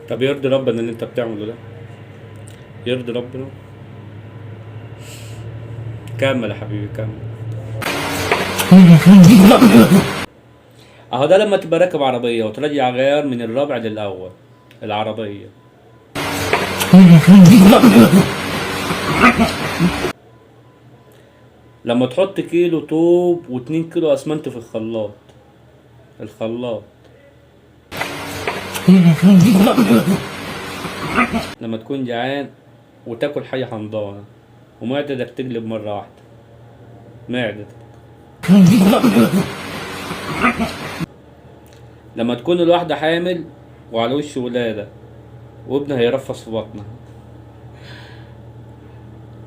طب يرضي ربنا اللي انت بتعمله ده؟ يرضي ربنا؟ كمل يا حبيبي كمل. اهو ده لما تبقى راكب عربية وترجع غيار من الرابع للأول العربية. لما تحط كيلو طوب واتنين كيلو اسمنت في الخلاط. لما تكون جعان وتاكل حاجة حمضانة ومعدتك تقلب مرة واحدة. معدتك. لما تكون الواحدة حامل وعلى وش ولادة وابنها يرفص في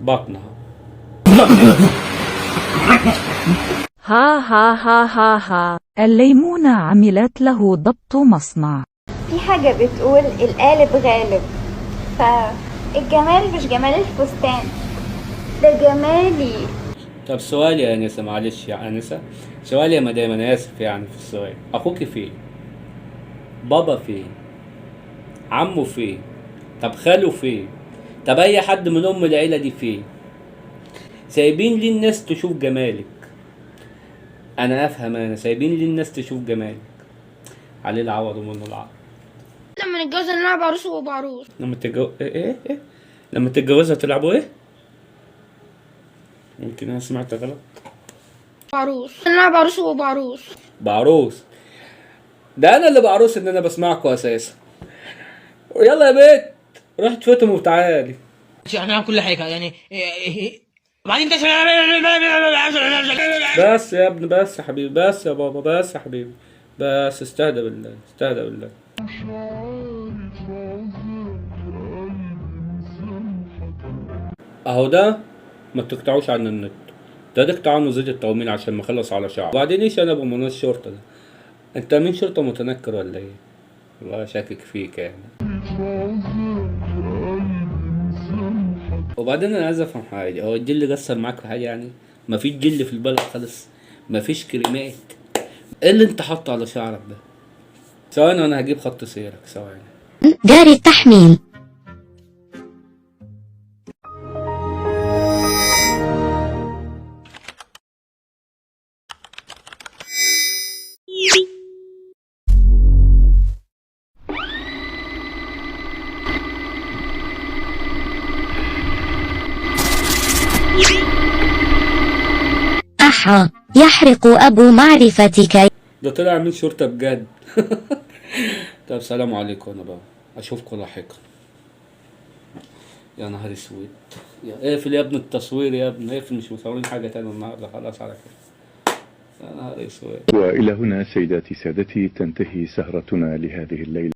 بطنها. ها ها ها ها ها. الليمونة عملت له ضبط مصنع. في حاجة بتقول القالب غالب، فالجمال مش جمال الفستان، ده جمالي. طب سؤال يا انسة، معلش يا انسة، سؤال يا مدام، انا اسف يعني في السؤال. اخوك فين؟ بابا فين؟ عمه فين؟ طب خاله فين؟ طب اي حد من العيلة دي فين؟ سايبين ليه الناس تشوف جمالك؟ انا افهم، انا سايبين ليه الناس تشوف جمالك؟ عليه العوض ومنه العوض. لما نتجوز نلعب عروس وبعروس. لما تتجوز ايه؟ لما تتجوزها تلعبوا ايه؟ ممكن انا سمعت غلط. عروس نلعب عروس وبعروس. بعروس؟ ده انا اللي بعروس ان انا بسمعكوا اساسا. ويلا يا بيت رحت فاتم وتعالي. هنعمل كل حاجه يعني وبعدين بس يا ابني، بس يا حبيبي، بس يا بابا، بس يا حبيبي، بس استهدى بالله، استهدى بالله. اهو ده ما تقطعوش عن النت، ده تقطع عنه زيت التومين عشان ما اخلص على شعر. وبعدين ايش انا بمناش الشرطة ده؟ انت امين شرطة متنكر ولا ايه؟ والله شاكك فيك يعني. وبعدين انا عايز افهم حاجة، هو الجل قصر معاك في حاجة يعني؟ مفيش جل في البلد خالص؟ مفيش كريمات؟ ايه اللي انت حاطه على شعرك ده؟ ثواني وانا هجيب خط سيرك، ثواني. جاري التحميل. أحا يحرق أبو معرفتك. ده طلع من شرطة بجد. طب سلام عليكم، انا بقى اشوفكم لاحقا. يا نهار اسود، اقفل يا ابني التصوير يا ابني، اقفل، مش مصورين حاجة تانية النهارده، خلاص على كده. يا نهار اسود. وإلى هنا سيداتي سادتي تنتهي سهرتنا لهذه الليلة.